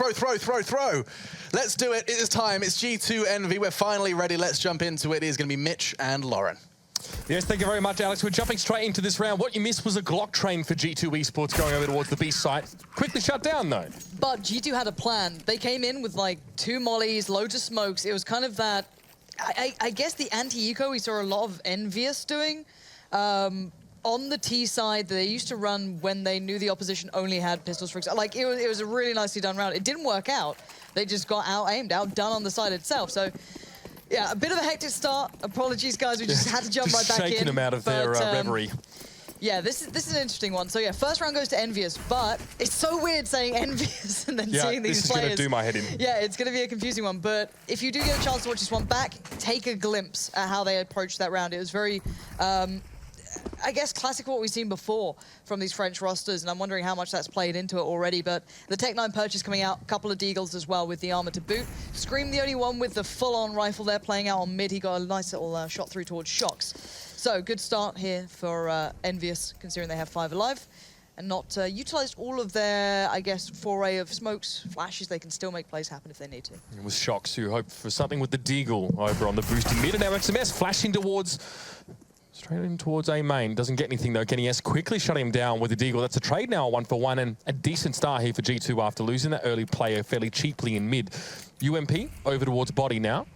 throw. Let's do it. It is time. It's G2 Envy. We're finally ready. Let's jump into it. It is going to be Mitch and Lauren. Yes, thank you very much, Alex. We're jumping straight into this round. What you missed was a Glock train for G2 Esports going over towards the B site. Quickly shut down, though. But G2 had a plan. They came in with like 2 mollies, loads of smokes. It was kind of that, I guess the anti-eco we saw a lot of EnVyUs doing. On the T side, they used to run when they knew the opposition only had pistols, for example. Like, it was a really nicely done round. It didn't work out. They just got out-aimed, outdone on the side itself. So, yeah, a bit of a hectic start. Apologies, guys. We just had to jump right back in. Shaking them out of their reverie. Yeah, this is an interesting one. So, yeah, first round goes to EnVyUs, but it's so weird saying EnVyUs and then seeing these players. This is going to do my head in. Yeah, it's going to be a confusing one. But if you do get a chance to watch this one back, take a glimpse at how they approached that round. It was very... I guess classic what we've seen before from these French rosters, and I'm wondering how much that's played into it already, but the Tech-9 purchase coming out, a couple of deagles as well with the armor to boot. Scream the only one with the full-on rifle there playing out on mid. He got a nice little shot through towards Shocks. So good start here for EnVyUs, considering they have 5 alive, and not utilized all of their, I guess, foray of smokes, flashes. They can still make plays happen if they need to. It was Shocks who hoped for something with the deagle over on the boosting mid, and now XMS flashing towards... Straight in towards A main. Doesn't get anything though. Kenny S quickly shutting him down with the deagle. That's a trade now, 1-for-1, and a decent start here for G2 after losing that early player fairly cheaply in mid. UMP over towards body now.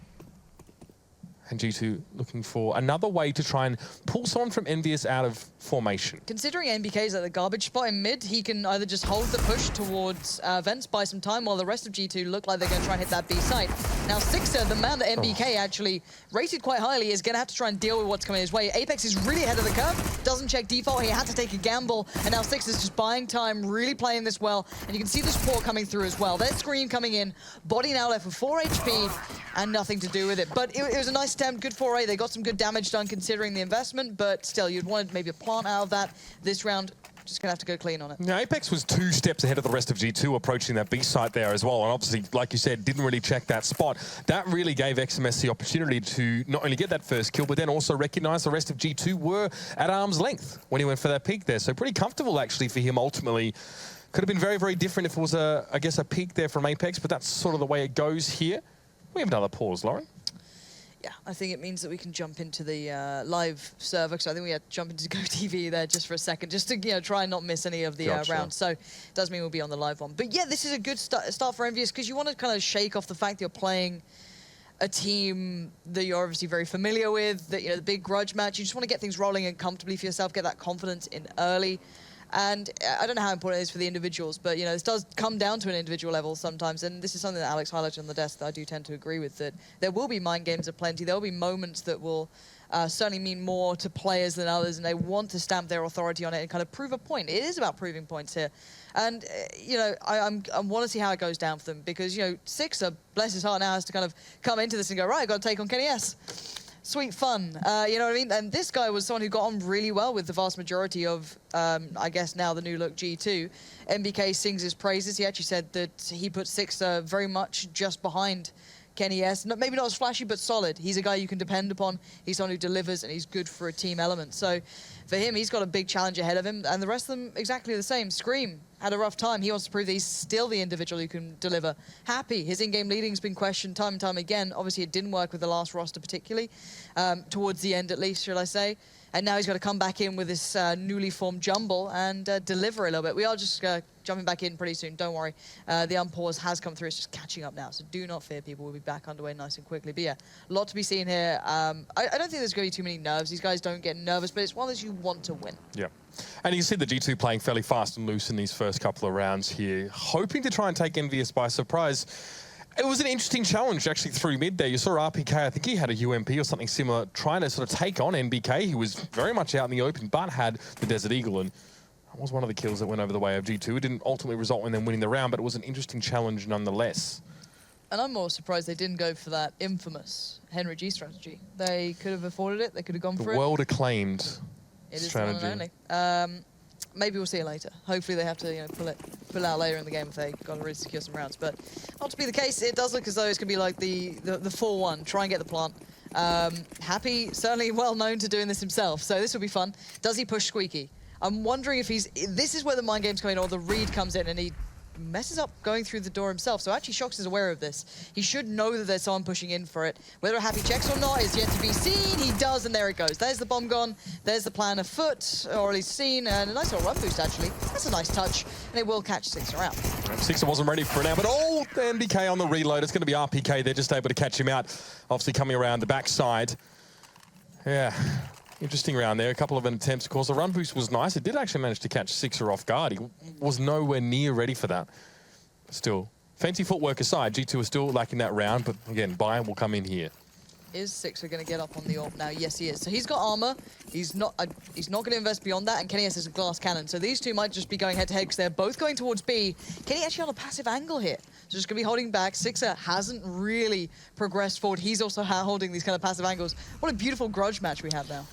And G2 looking for another way to try and pull someone from EnVyUs out of formation. Considering NBK is at the garbage spot in mid, he can either just hold the push towards Vents, buy some time, while the rest of G2 look like they're going to try and hit that B site. Now, Sixer, the man that NBK actually rated quite highly, is going to have to try and deal with what's coming his way. Apex is really ahead of the curve, doesn't check default, he had to take a gamble, and now Sixer's just buying time, really playing this well, and you can see the support coming through as well. There's Scream coming in, body now left with 4 HP, and nothing to do with it. But it was a nice attempt, good foray. They got some good damage done considering the investment, but still, you'd wanted maybe a plant out of that. This round, just gonna have to go clean on it. Now, Apex was 2 steps ahead of the rest of G2 approaching that B site there as well, and obviously, like you said, didn't really check that spot. That really gave XMS the opportunity to not only get that first kill, but then also recognize the rest of G2 were at arm's length when he went for that peek there. So pretty comfortable actually for him ultimately. Could have been very, very different if it was I guess a peek there from Apex, but that's sort of the way it goes here. We have another pause, Lauren. Yeah, I think it means that we can jump into the live server, because I think we had to jump into GoTV there just for a second, just to try and not miss any of the rounds. So it does mean we'll be on the live one. But yeah, this is a good start for EnVyUs, because you want to kind of shake off the fact that you're playing a team that you're obviously very familiar with, that the big grudge match. You just want to get things rolling and comfortably for yourself, get that confidence in early. And I don't know how important it is for the individuals, but this does come down to an individual level sometimes, and this is something that Alex highlighted on the desk that I do tend to agree with, that there will be mind games aplenty. There will be moments that will certainly mean more to players than others, and they want to stamp their authority on it and kind of prove a point. It is about proving points here. And, I want to see how it goes down for them, because, Sixer, bless his heart, now has to kind of come into this and go, right, I've got to take on Kenny S. Sweet fun, you know what I mean? And this guy was someone who got on really well with the vast majority of, I guess now the new look G2. MBK sings his praises. He actually said that he put Sixer very much just behind Kenny S. Maybe not as flashy, but solid. He's a guy you can depend upon. He's someone who delivers, and he's good for a team element. So for him, he's got a big challenge ahead of him, and the rest of them exactly the same. Scream had a rough time. He wants to prove that he's still the individual who can deliver. Happy, his in-game leading's been questioned time and time again. Obviously, it didn't work with the last roster particularly, towards the end at least, should I say. And now he's got to come back in with this newly formed jumble and deliver a little bit. We are just jumping back in pretty soon, don't worry. The unpause has come through, it's just catching up now. So do not fear, people, we'll be back underway nice and quickly. But yeah, a lot to be seen here. I don't think there's going to be too many nerves. These guys don't get nervous, but it's one that you want to win. Yeah. And you can see the G2 playing fairly fast and loose in these first couple of rounds here, hoping to try and take EnVyUs by surprise. It was an interesting challenge, actually, through mid there. You saw RPK, I think he had a UMP or something similar, trying to sort of take on NBK. He was very much out in the open, but had the Desert Eagle, and that was one of the kills that went over the way of G2. It didn't ultimately result in them winning the round, but it was an interesting challenge nonetheless. And I'm more surprised they didn't go for that infamous Henry G strategy. They could have afforded it, they could have gone for it. The world-acclaimed strategy. It is the one and only. Maybe we'll see it later. Hopefully they have to pull it out later in the game if they got to really secure some rounds. But not to be the case. It does look as though it's going to be like the 4-1. Try and get the plant. Happy, certainly well known to doing this himself, so this will be fun. Does he push Squeaky? I'm wondering if this is where the mind game's coming in, or the read comes in and he messes up going through the door himself. So actually Shox is aware of this. He should know that there's someone pushing in for it. Whether Happy checks or not is yet to be seen. He does, and there it goes. There's the bomb gone. There's the plan afoot, or at least seen, and a nice little run boost actually. That's a nice touch, and it will catch Sixer out. Sixer wasn't ready for it now, but the NBK on the reload. It's going to be RPK. They're just able to catch him out. Obviously coming around the backside. Yeah. Interesting round there. A couple of attempts. Of course, the run boost was nice. It did actually manage to catch Sixer off guard. He was nowhere near ready for that. Still, fancy footwork aside, G2 is still lacking that round, but again, Bayern will come in here. Is Sixer going to get up on the AWP now? Yes, he is. So he's got armor. He's not going to invest beyond that, and Kenny has a glass cannon. So these two might just be going head-to-head because they're both going towards B. Kenny actually on a passive angle here. So just going to be holding back. Sixer hasn't really progressed forward. He's also holding these kind of passive angles. What a beautiful grudge match we have now.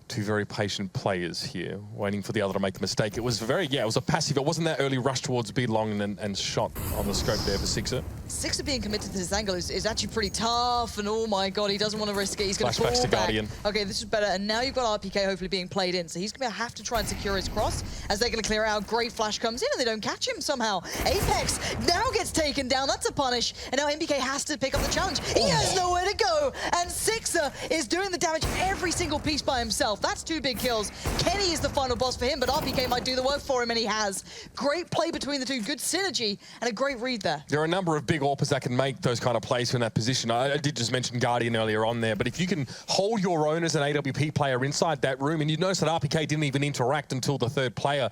Two very patient players here, waiting for the other to make the mistake. It was it was a passive. It wasn't that early rush towards B long and shot on the scope there for Sixer. Sixer being committed to this angle is actually pretty tough, and oh my god, he doesn't want to risk it. He's going to fall back. Guardian. Okay, this is better, and now you've got RPK hopefully being played in, so he's going to have to try and secure his cross as they're going to clear out. Great flash comes in, and they don't catch him somehow. Apex now gets taken down. That's a punish, and now NBK has to pick up the challenge. He has nowhere to go, and Sixer is doing the damage every single piece by himself. That's 2 big kills. Kenny is the final boss for him, but RPK might do the work for him, and he has. Great play between the two, good synergy, and a great read there. There are a number of big AWPers that can make those kind of plays from that position. I did just mention Guardian earlier on there, but if you can hold your own as an AWP player inside that room, and you notice that RPK didn't even interact until the third player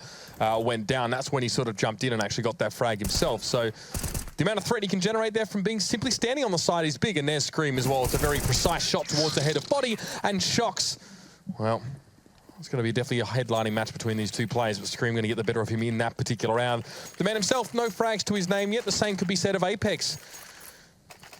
went down, that's when he sort of jumped in and actually got that frag himself. So the amount of threat he can generate there from being simply standing on the side is big, and there's Scream as well. It's a very precise shot towards the head of body, and Shox, well, it's going to be definitely a headlining match between these two players, but Scream going to get the better of him in that particular round. The man himself, no frags to his name yet. The same could be said of Apex.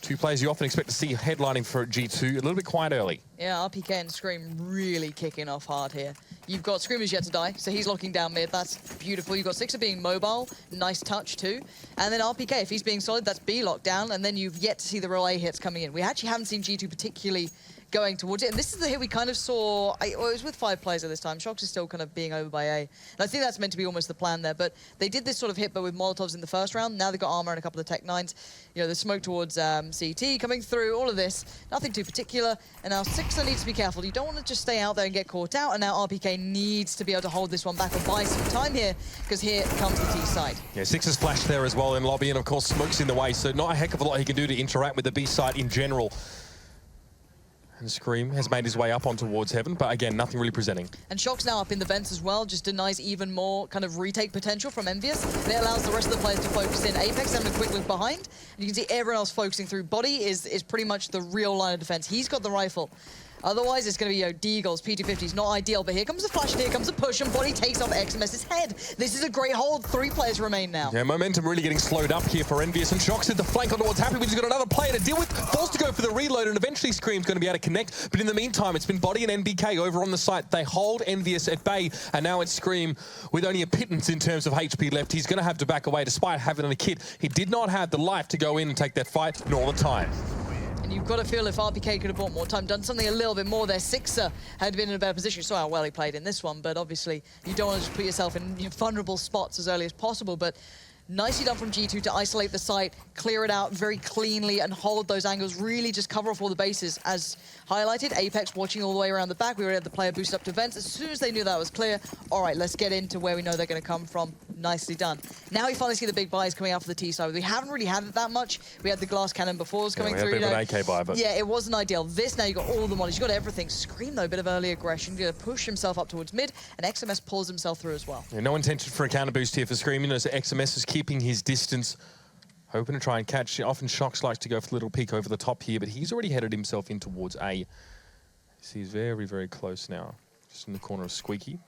Two players you often expect to see headlining for G2 a little bit quiet early. Yeah, RPK and Scream really kicking off hard here. You've got Scream is yet to die, so he's locking down mid. That's beautiful. You've got Sixer being mobile. Nice touch too. And then RPK, if he's being solid, that's B locked down. And then you've yet to see the relay hits coming in. We actually haven't seen G2 particularly going towards it. And this is the hit we kind of saw. It was with 5 players at this time. Shox is still kind of being over by A. And I think that's meant to be almost the plan there. But they did this sort of hit, but with Molotovs in the first round. Now they've got armor and a couple of Tech 9s. You know, the smoke towards CT coming through, all of this. Nothing too particular. And now Sixer needs to be careful. You don't want to just stay out there and get caught out. And now RPK needs to be able to hold this one back or buy some time here, because here comes the T side. Yeah, Sixer's flashed there as well in lobby, and of course Smoke's in the way, so not a heck of a lot he can do to interact with the B side in general. And Scream has made his way up on towards Heaven, but again, nothing really presenting. And Shox now up in the vents as well, just denies even more kind of retake potential from EnVyUs. And it allows the rest of the players to focus in. Apex having a quick look behind. And you can see everyone else focusing through. Body is pretty much the real line of defense. He's got the rifle. Otherwise, it's going to be Deagles, P250s, not ideal. But here comes the flash, and here comes the push, and Body takes off XMS's head. This is a great hold. 3 players remain now. Yeah, momentum really getting slowed up here for EnVyUs, and Shox at the flank on towards Happy, but he's got another player to deal with. Forced to go for the reload, and eventually Scream's going to be able to connect. But in the meantime, it's been Body and NBK over on the site. They hold EnVyUs at bay, and now it's Scream with only a pittance in terms of HP left. He's going to have to back away despite having a kit. He did not have the life to go in and take that fight, nor the time. And you've got to feel if RPK could have bought more time, done something a little bit more there. Sixer had been in a better position. You saw how well he played in this one, but obviously you don't want to just put yourself in vulnerable spots as early as possible. But nicely done from G2 to isolate the site, clear it out very cleanly, and hold those angles, really just cover off all the bases. As highlighted, Apex watching all the way around the back. We already had the player boosted up to vents. As soon as they knew that was clear, all right, let's get into where we know they're going to come from. Nicely done. Now we finally see the big buys coming out for the T side. We haven't really had it that much. We had the glass cannon before coming through. We had a bit of an AK buy, but yeah, it wasn't ideal. This, now you got all the mollies, you got everything. Scream though, a bit of early aggression, going to push himself up towards mid, and XMS pulls himself through as well. Yeah, no intention for a counter boost here for Scream. You know, so XMS is keeping his distance, hoping to try and catch. Often Shox likes to go for the little peek over the top here, but he's already headed himself in towards A. He's very, very close now, just in the corner of Squeaky.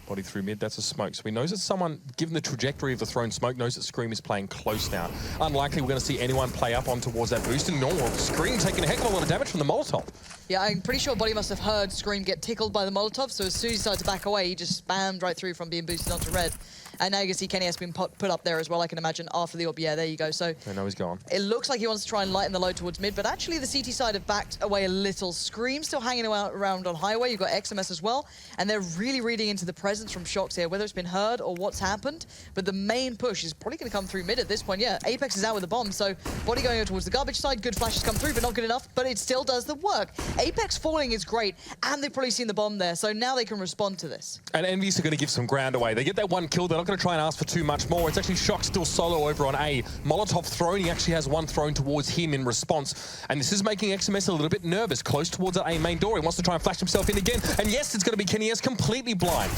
Body through mid, that's a smoke. So he knows that someone, given the trajectory of the thrown smoke, knows that Scream is playing close now. Unlikely we're going to see anyone play up on towards that boost. And no, Scream taking a heck of a lot of damage from the Molotov. Yeah, I'm pretty sure Body must have heard Scream get tickled by the Molotov, so as soon as he started to back away, he just spammed right through from being boosted onto red. And now you can see Kenny has been put up there as well, I can imagine, after the orb. Yeah, there you go. So I know he's gone. It looks like he wants to try and lighten the load towards mid, but actually the CT side have backed away a little. Scream still hanging around on highway. You've got XMS as well, and they're really reading into the presence from Shox here, whether it's been heard or what's happened. But the main push is probably going to come through mid at this point. Yeah, Apex is out with the bomb, so Body going over towards the garbage side. Good flashes come through, but not good enough. But it still does the work. Apex falling is great, and they've probably seen the bomb there, so now they can respond to this. And EnVyUs are going to give some ground away. They get that one kill. They're not going to try and ask for too much more. It's actually Shox still solo over on A. Molotov thrown. He actually has one thrown towards him in response. And this is making XMS a little bit nervous. Close towards that A main door. He wants to try and flash himself in again. And yes, it's going to be Kenny S completely blind.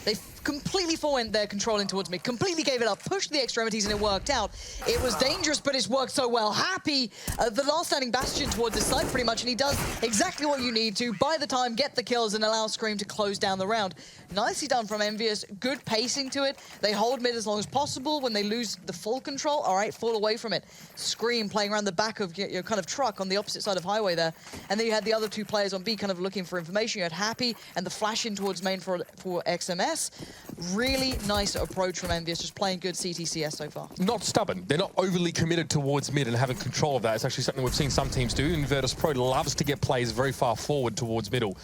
They completely forwent their control in towards me, completely gave it up, pushed the extremities, and it worked out. It was dangerous, but it's worked so well. Happy, the last standing Bastion towards this side pretty much, and he does exactly what you need to. By the time, get the kills and allow Scream to close down the round. Nicely done from EnVyUs. Good pacing to it. They hold mid as long as possible. When they lose the full control, all right, fall away from it. Scream playing around the back of your kind of truck on the opposite side of highway there. And then you had the other two players on B kind of looking for information. You had Happy and the flash in towards main for XMS. Really nice approach from EnVyUs, just playing good CTCS so far. Not stubborn. They're not overly committed towards mid and having control of that. It's actually something we've seen some teams do. EnVyUs Pro loves to get plays very far forward towards middle.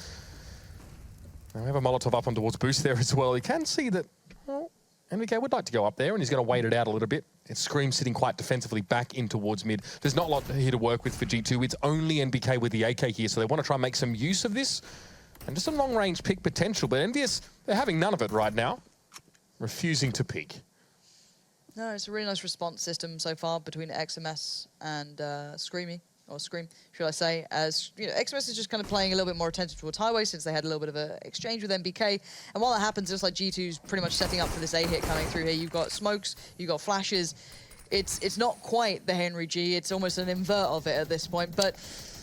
Now we have a Molotov up on towards Boost there as well. You can see that, well, NBK would like to go up there, and he's going to wait it out a little bit. It's Scream sitting quite defensively back in towards mid. There's not a lot here to work with for G2. It's only NBK with the AK here, so they want to try and make some use of this. And just some long-range pick potential, but EnVyUs, they're having none of it right now. Refusing to peek. No, it's a really nice response system so far between XMS and Scream, should I say. As you know, XMS is just kind of playing a little bit more attention towards highway since they had a little bit of an exchange with NBK. And while that happens, just like G2's pretty much setting up for this A hit coming through here. You've got smokes, you've got flashes. It's not quite the Henry G. It's almost an invert of it at this point, but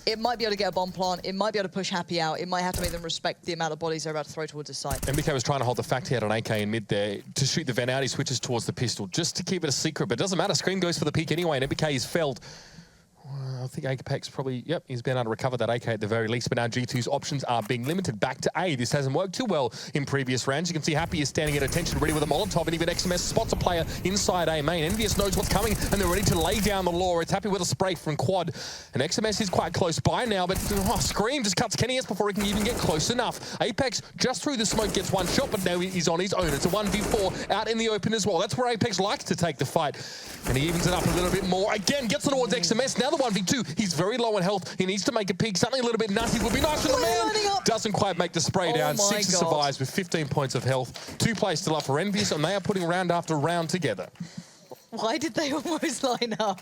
it might be able to get a bomb plant. It might be able to push Happy out. It might have to make them respect the amount of bodies they're about to throw towards his side. NBK was trying to hold the fact he had an AK in mid there to shoot the vent out. He switches towards the pistol just to keep it a secret, but it doesn't matter. Scream goes for the peak anyway, and NBK is felled. I think Apex probably, yep, he's been able to recover that AK at the very least, but now G2's options are being limited back to A. This hasn't worked too well in previous rounds. You can see Happy is standing at attention, ready with a Molotov, and even XMS spots a player inside A main. EnVyUs knows what's coming, and they're ready to lay down the law. It's Happy with a spray from Quad, and XMS is quite close by now, but Scream just cuts Kenny S before he can even get close enough. Apex, just through the smoke, gets one shot, but now he's on his own. It's a 1v4 out in the open as well. That's where Apex likes to take the fight, and he evens it up a little bit more. Again, gets it towards XMS. Now the 1v2. He's very low in health. He needs to make a peek. Something a little bit nutty would be nice for the man. Doesn't quite make the spray down. Six survives with 15 points of health. 2 plays still up for EnVyUs, and they are putting round after round together. Why did they almost line up?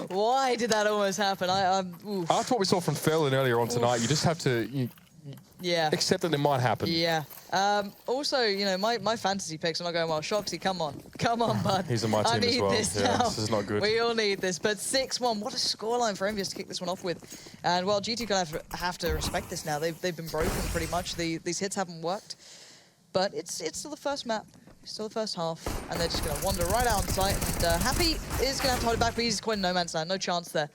Why did that almost happen? After what we saw from Ferlin earlier on tonight, you just have to accept that it might happen. Yeah. Also, you know, my fantasy picks are not going well. Shoxy, come on, bud. He's on my team as well. This yeah, now. this is not good. We all need this. But 6-1, what a scoreline for EnVyUs to kick this one off with. And well, G2 gonna have to respect this now. They've been broken pretty much. These hits haven't worked, but it's still the first map. Still the first half, and they're just going to wander right out on site. And Happy is going to have to hold it back, but he's quite no man's land, no chance there.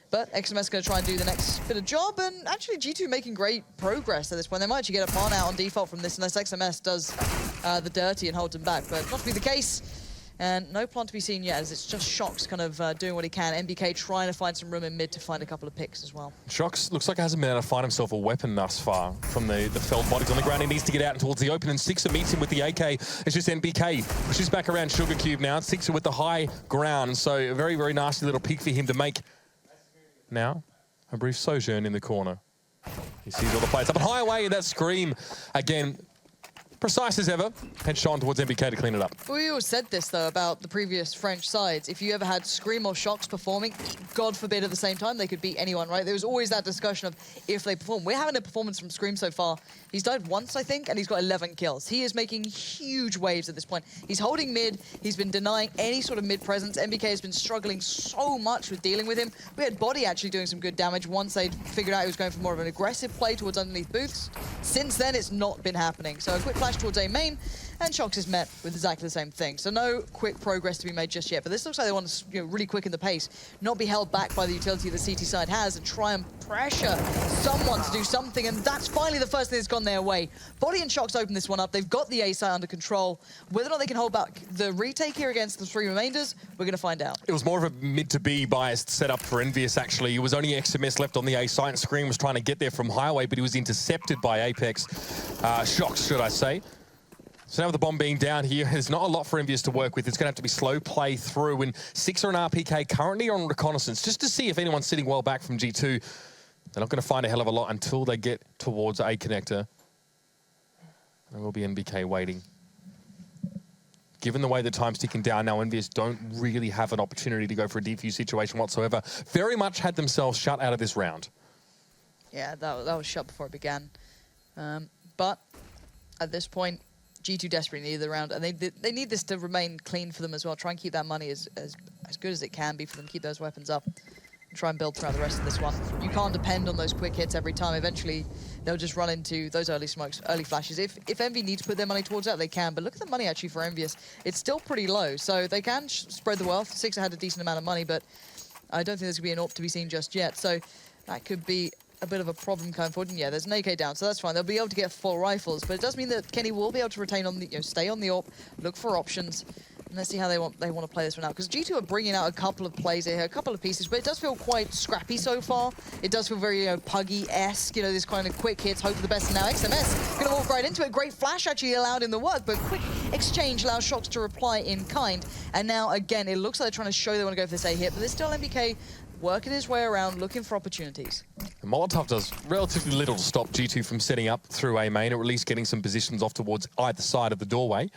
But XMS is going to try and do the next bit of job, and actually G2 making great progress at this point. They might actually get a plant out on default from this, unless XMS does the dirty and holds them back, but not to be the case. And no plant to be seen yet, as it's just Shox kind of doing what he can. NBK trying to find some room in mid to find a couple of picks as well. Shox looks like he hasn't been able to find himself a weapon thus far from the felled bodies on the ground. He needs to get out and towards the open, and Sixer meets him with the AK. It's just NBK pushes back around Sugar Cube now. Sixer with the high ground, so a very, very nasty little peek for him to make. Now, a brief sojourn in the corner. He sees all the players up on highway, and that Scream again. Precise as ever, headshot towards NBK to clean it up. We always said this, though, about the previous French sides. If you ever had Scream or Shox performing, God forbid at the same time, they could beat anyone, right? There was always that discussion of if they perform. We're having a performance from Scream so far. He's died once, I think, and he's got 11 kills. He is making huge waves at this point. He's holding mid. He's been denying any sort of mid presence. NBK has been struggling so much with dealing with him. We had Body actually doing some good damage once they'd figured out he was going for more of an aggressive play towards underneath booths. Since then, it's not been happening. So a quick flash towards A main, and Shox is met with exactly the same thing. So no quick progress to be made just yet, but this looks like they want to really quicken the pace, not be held back by the utility the CT side has, and try and pressure someone to do something, and that's finally the first thing that's gone their way. Body and Shox open this one up. They've got the A site under control. Whether or not they can hold back the retake here against the 3 remainders, we're going to find out. It was more of a mid to B biased setup for EnVyUs, actually. It was only XMS left on the A site, and Scream was trying to get there from Highway, but he was intercepted by Apex. Shox, should I say. So now with the bomb being down here, there's not a lot for EnVyUs to work with. It's going to have to be slow play through, and Sixer and RPK currently on reconnaissance, just to see if anyone's sitting well back from G2. They're not going to find a hell of a lot until they get towards A connector. There will be NBK waiting. Given the way the time's ticking down now, EnVyUs don't really have an opportunity to go for a defuse situation whatsoever. Very much had themselves shut out of this round. Yeah, that was shut before it began. But at this point, G2 desperately need the round, and they need this to remain clean for them as well. Try and keep that money as good as it can be for them. Keep those weapons up. And try and build throughout the rest of this one. You can't depend on those quick hits every time. Eventually, they'll just run into those early smokes, early flashes. If Envy need to put their money towards that, they can. But look at the money actually for EnVyUs. It's still pretty low, so they can spread the wealth. Sixer had a decent amount of money, but I don't think there's going to be an AWP to be seen just yet. So that could be a bit of a problem going forward. And yeah, there's an AK down, so that's fine. They'll be able to get 4 rifles, but it does mean that Kenny will be able to retain on the, stay on the AWP, look for options. And let's see how they want to play this one out. Because G2 are bringing out a couple of plays here, a couple of pieces, but it does feel quite scrappy so far. It does feel very Puggy-esque, this kind of quick hits, hope for the best. And now XMS going to walk right into it. Great flash actually allowed in the work, but quick exchange allows Shox to reply in kind. And now, again, it looks like they're trying to show they want to go for this A hit, but there's still MBK working his way around, looking for opportunities. Molotov does relatively little to stop G2 from setting up through A main, or at least getting some positions off towards either side of the doorway.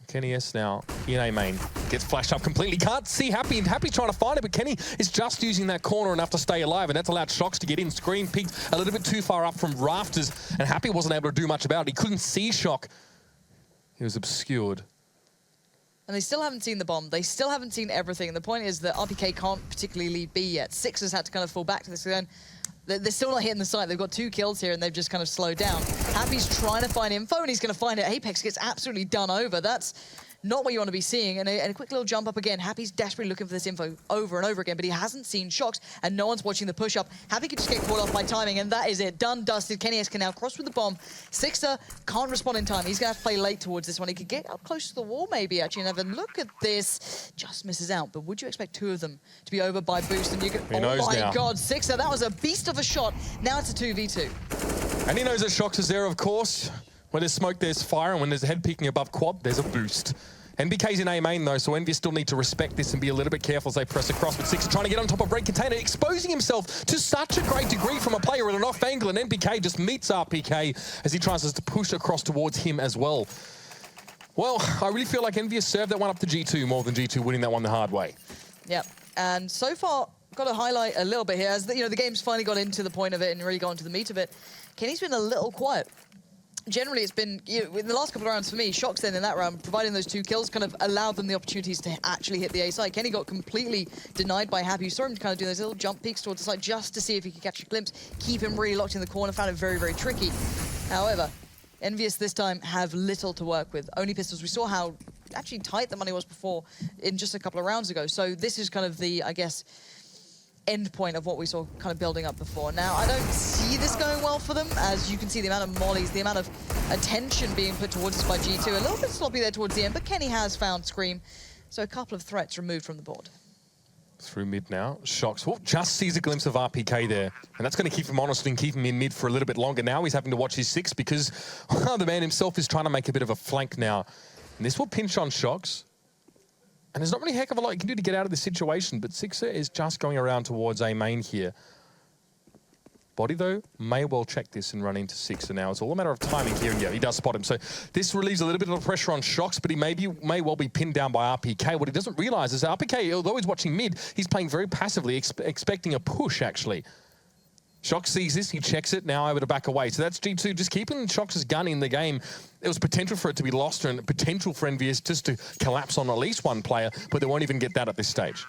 Kenny S now in A main, gets flashed up completely, can't see Happy, and Happy's trying to find it, but Kenny is just using that corner enough to stay alive, and that's allowed Shox to get in. Screen peeked a little bit too far up from rafters, and Happy wasn't able to do much about it. He couldn't see Shock. He was obscured. And they still haven't seen the bomb. They still haven't seen everything. And the point is that RPK can't particularly lead B yet. Sixers had to kind of fall back to this again. They're still not hitting the site. They've got 2 kills here, and they've just kind of slowed down. Happy's trying to find info, and he's going to find it. Apex gets absolutely done over. That's not what you want to be seeing. And a quick little jump up again. Happy's desperately looking for this info over and over again, but he hasn't seen Shox, and no one's watching the push-up. Happy could just get caught off by timing, and that is it. Done, dusted. Kenny S can now cross with the bomb. Sixer can't respond in time. He's going to have to play late towards this one. He could get up close to the wall, maybe, actually, and have a look at this. Just misses out. But would you expect 2 of them to be over by boost? And you can, oh my God, Sixer, that was a beast of a shot. Now it's a 2v2. And he knows that Shox is there, of course. When there's smoke, there's fire, and when there's a head peeking above quad, there's a boost. NBK's in A main though, so EnVyUs still need to respect this and be a little bit careful as they press across. But Sixer trying to get on top of Red Container, exposing himself to such a great degree from a player at an off angle, and NBK just meets RPK as he tries to push across towards him as well. Well, I really feel like EnVyUs served that one up to G2 more than G2 winning that one the hard way. Yep, and so far, got to highlight a little bit here as the game's finally got into the point of it and really got into the meat of it. Kenny's been a little quiet. Generally, it's been, in the last couple of rounds for me, Shox then in that round, providing those 2 kills, kind of allowed them the opportunities to actually hit the A site. Kenny got completely denied by Happy. You saw him kind of do those little jump peeks towards the site just to see if he could catch a glimpse, keep him really locked in the corner, found it very, very tricky. However, EnVyUs this time have little to work with. Only pistols. We saw how actually tight the money was before in just a couple of rounds ago. So this is kind of the, I guess, end point of what we saw kind of building up before. Now, I don't see this going well for them, as you can see the amount of mollies, the amount of attention being put towards us by G2. A little bit sloppy there towards the end, but Kenny has found Scream, so a couple of threats removed from the board. Through mid now, Shox just sees a glimpse of RPK there, and that's going to keep him honest and keep him in mid for a little bit longer. Now he's having to watch his 6 because the man himself is trying to make a bit of a flank now. And this will pinch on Shox. And there's not really a heck of a lot you can do to get out of this situation, but Sixer is just going around towards A main here. Body, though, may well check this and run into Sixer now. It's all a matter of timing here, and yeah, he does spot him. So this relieves a little bit of pressure on Shox, but he may well be pinned down by RPK. What he doesn't realize is that RPK, although he's watching mid, he's playing very passively, expecting a push, actually. Shox sees this, he checks it, now able to back away. So that's G2 just keeping Shox's gun in the game. There was potential for it to be lost and potential for EnVyUs just to collapse on at least one player, but they won't even get that at this stage.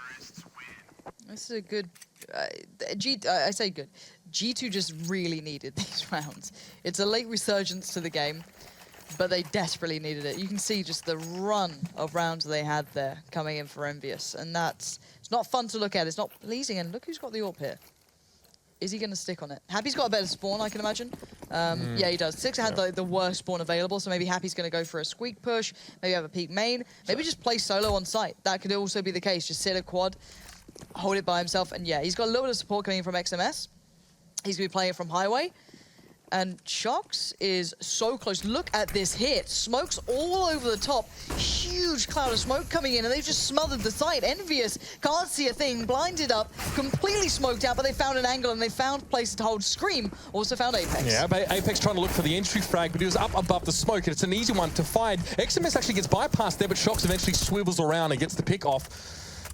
This is a good... I say good. G2 just really needed these rounds. It's a late resurgence to the game. but they desperately needed it. You can see just the run of rounds they had there coming in for EnVyUs, and it's not fun to look at. It's not pleasing, and look who's got the AWP here. Is he going to stick on it? Happy's got a better spawn, I can imagine. Yeah, he does. Sixer had the worst spawn available, so maybe Happy's going to go for a squeak push, maybe have a peek main, maybe just play solo on site. That could also be the case. Just sit a quad, hold it by himself, and yeah, he's got a little bit of support coming in from XMS. He's going to be playing it from Highway. And Shox is so close. Look at this hit. Smoke's all over the top. Huge cloud of smoke coming in, and they've just smothered the site. EnVyUs can't see a thing, blinded up, completely smoked out, but they found an angle and they found places to hold. Scream also found Apex. Yeah, Apex trying to look for the entry frag, but he was up above the smoke, and it's an easy one to find. XMS actually gets bypassed there, but Shox eventually swivels around and gets the pick off.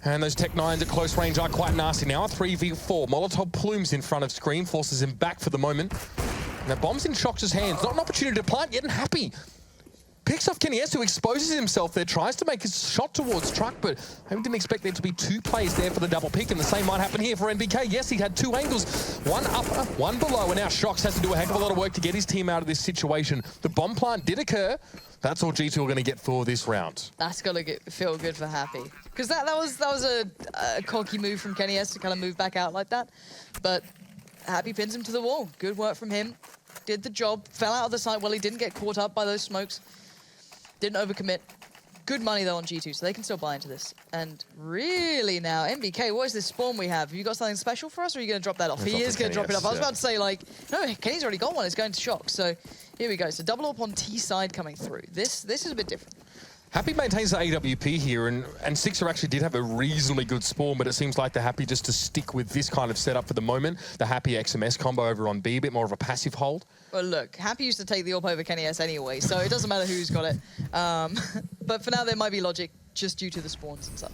And those Tech 9s at close range are quite nasty now. 3v4. Molotov plumes in front of Scream, forces him back for the moment. Now, bomb's in Shox's hands. Not an opportunity to plant, yet Happy picks off kennyS, who exposes himself there, tries to make his shot towards Truck, but I didn't expect there to be two plays there for the double pick, and the same might happen here for NBK. Yes, he had two angles, one upper, one below, and now Shox has to do a heck of a lot of work to get his team out of this situation. The bomb plant did occur. That's all G2 are going to get for this round. That's got to feel good for Happy. Because that was a cocky move from kennyS to kind of move back out like that. But Happy pins him to the wall. Good work from him. Did the job. Fell out of the site. Well, he didn't get caught up by those smokes. Didn't overcommit. Good money, though, on G2, so they can still buy into this. And really now, NBK, what is this spawn we have? Have you got something special for us, or are you going to drop that off? He is going to drop it off. I was about to say, like, no, Kenny's already got one. It's going to Shox. So here we go. So double up on T side coming through. This is a bit different. Happy maintains the AWP here, and Sixer actually did have a reasonably good spawn, but it seems like they're happy just to stick with this kind of setup for the moment. The Happy XMS combo over on B, a bit more of a passive hold. Well, look, Happy used to take the AWP over kennyS anyway, so it doesn't matter who's got it. But for now, there might be logic just due to the spawns and such.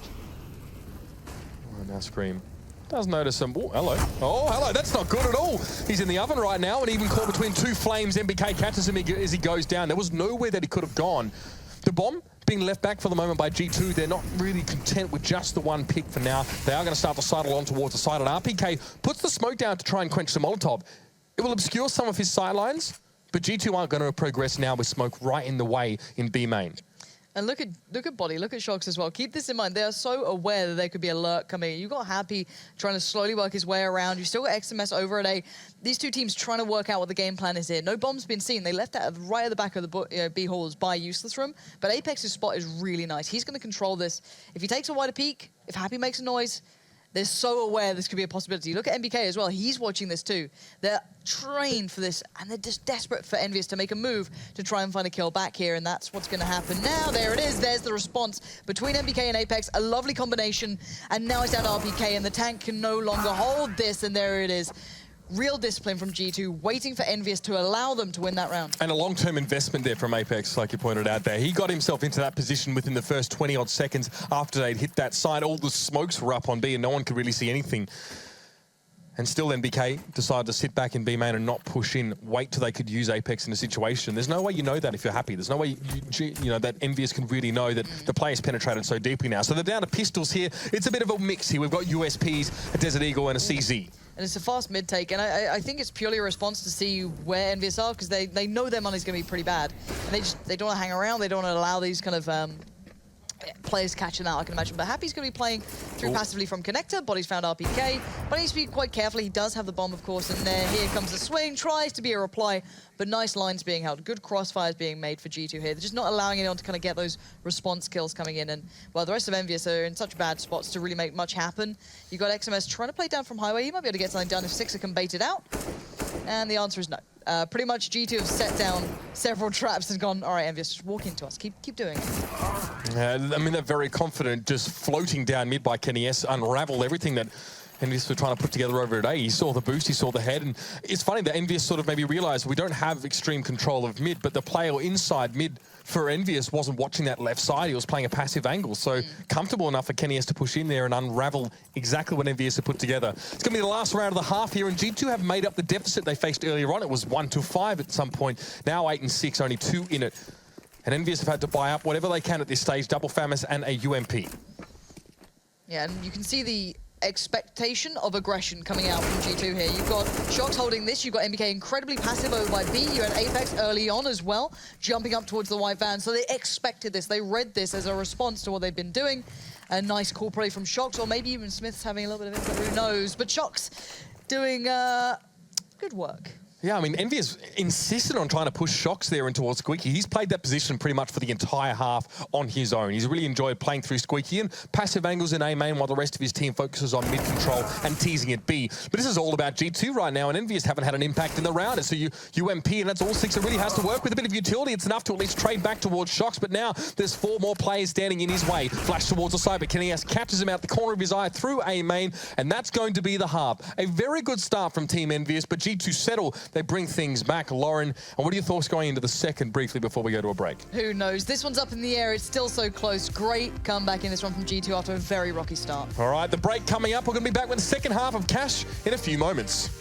Oh, now Scream does notice some... Oh, hello. Oh, hello. That's not good at all. He's in the oven right now, and even caught between two flames. NBK catches him as he goes down. There was nowhere that he could have gone. The bomb being left back for the moment by G2. They're not really content with just the one pick for now. They are going to start to sidle on towards the side, and RPK puts the smoke down to try and quench the Molotov. It will obscure some of his sightlines, but G2 aren't going to progress now with smoke right in the way in B main. And look at Body, look at Shox as well. Keep this in mind. They are so aware that there could be a lurk coming in. You got Happy trying to slowly work his way around. You still got XMS over at A. These two teams trying to work out what the game plan is here. No bomb's been seen. They left that right at the back of the B halls by Useless Room. But Apex's spot is really nice. He's going to control this. If he takes a wider peek, if Happy makes a noise, they're so aware this could be a possibility. Look at NBK as well. He's watching this too. They're trained for this, and they're just desperate for EnVyUs to make a move to try and find a kill back here, and that's what's going to happen now. There it is. There's the response between NBK and Apex. A lovely combination, and now it's down to RPK, and the tank can no longer hold this, and there it is. Real discipline from G2, waiting for EnVyUs to allow them to win that round. And a long-term investment there from Apex, like you pointed out there. He got himself into that position within the first 20-odd seconds after they'd hit that side. All the smokes were up on B, and no one could really see anything. And still NBK decided to sit back in B main and not push in, wait till they could use Apex in a situation. There's no way you know that if you're Happy. There's no way you know that EnVyUs can really know that the player's penetrated so deeply now. So they're down to pistols here. It's a bit of a mix here. We've got USPs, a Desert Eagle, and a CZ. And it's a fast mid take, and I think it's purely a response to see where EnVyUs are, because they know their money's going to be pretty bad. And they don't want to hang around. They don't want to allow these kind of players catching out, I can imagine. But Happy's going to be playing through passively from Connector. Body's found RPK, but he needs to be quite careful. He does have the bomb, of course, and here comes the swing. Tries to be a reply, but nice lines being held. Good crossfires being made for G2 here. They're just not allowing anyone to kind of get those response kills coming in. And, well, the rest of EnVyUs are in such bad spots to really make much happen. You got XMS trying to play down from Highway. He might be able to get something done if Sixer can bait it out. And the answer is no. Pretty much G2 have set down several traps and gone, all right, EnVyUs, just walk into us. Keep doing it. I mean, they're very confident, just floating down mid by kennyS, unravel everything that EnVyUs were trying to put together over today. He saw the boost, he saw the head, and it's funny that EnVyUs sort of maybe realized we don't have extreme control of mid, but the player inside mid for EnVyUs wasn't watching that left side. He was playing a passive angle, so comfortable enough for kennyS to push in there and unravel exactly what EnVyUs have put together. It's going to be the last round of the half here, and G2 have made up the deficit they faced earlier on. It was 1-5 at some point. Now 8-6, only 2 in it. And EnVyUs have had to buy up whatever they can at this stage, double FAMAS and a UMP. Yeah, and you can see the expectation of aggression coming out from G2 here. You've got Shox holding this, you've got MBK incredibly passive over by B, you had Apex early on as well, jumping up towards the white van, so they expected this, they read this as a response to what they've been doing. A nice call play from Shox, or maybe even Smith's having a little bit of input, who knows, but Shox doing good work. Yeah, I mean, EnVyUs insisted on trying to push Shox there and towards Squeaky. He's played that position pretty much for the entire half on his own. He's really enjoyed playing through Squeaky and passive angles in A main while the rest of his team focuses on mid control and teasing at B. But this is all about G2 right now, and EnVyUs haven't had an impact in the round. It's a UMP, and that's all six. It really has to work with a bit of utility. It's enough to at least trade back towards Shox, but now there's 4 more players standing in his way. Flash towards the side, but KennyS catches him out the corner of his eye through A main, and that's going to be the hub. A very good start from Team EnVyUs, but G2 settle. They bring things back. Lauren, and what are your thoughts going into the second briefly before we go to a break? Who knows? This one's up in the air. It's still so close. Great comeback in this one from G2 after a very rocky start. All right, the break coming up. We're going to be back with the second half of Cash in a few moments.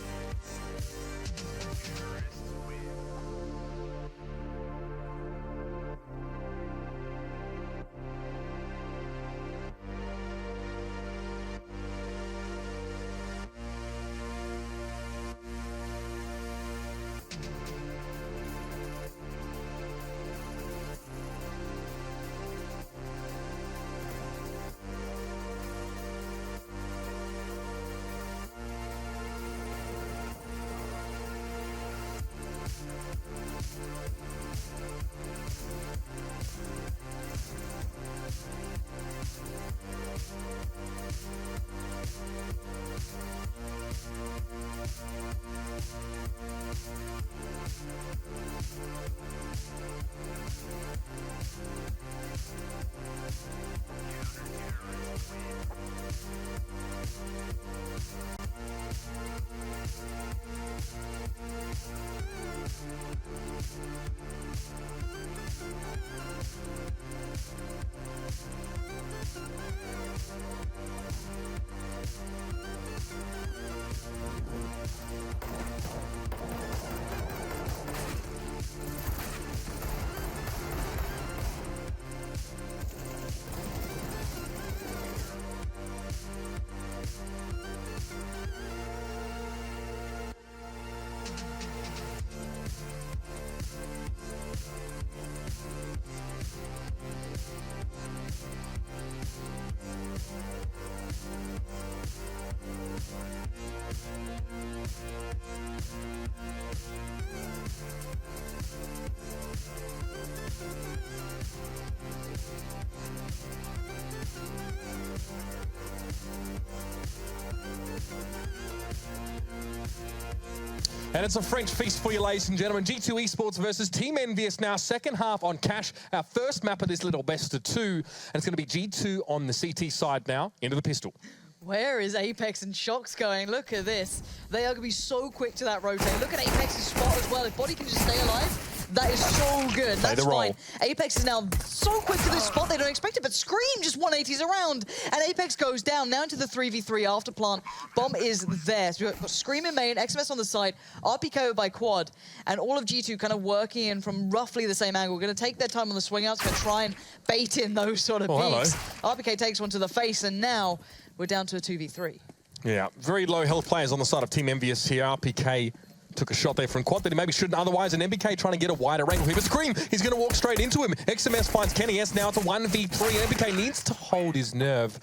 And it's a French feast for you, ladies and gentlemen. G2 Esports versus Team EnVyUs now. Second half on Cash. Our first map of this little best of 2. And it's going to be G2 on the CT side now, into the pistol. Where is Apex and Shox going? Look at this. They are going to be so quick to that rotate. Look at Apex's spot as well. If Body can just stay alive, that is so good. That's fine. Apex is now so quick to this spot, they don't expect it, but Scream just 180s around, and Apex goes down, now into the 3v3 after plant. Bomb is there. So we've got Scream in main, XMS on the side, RPK by quad, and all of G2 kind of working in from roughly the same angle. We're going to take their time on the swing outs, going to try and bait in those sort of peaks. RPK takes one to the face, and now we're down to a 2v3. Yeah, very low health players on the side of Team EnVyUs here. RPK took a shot there from quad that he maybe shouldn't otherwise, and MBK trying to get a wider angle here. But Scream, he's going to walk straight into him. XMS finds KennyS now. It's a 1v3, and MBK needs to hold his nerve.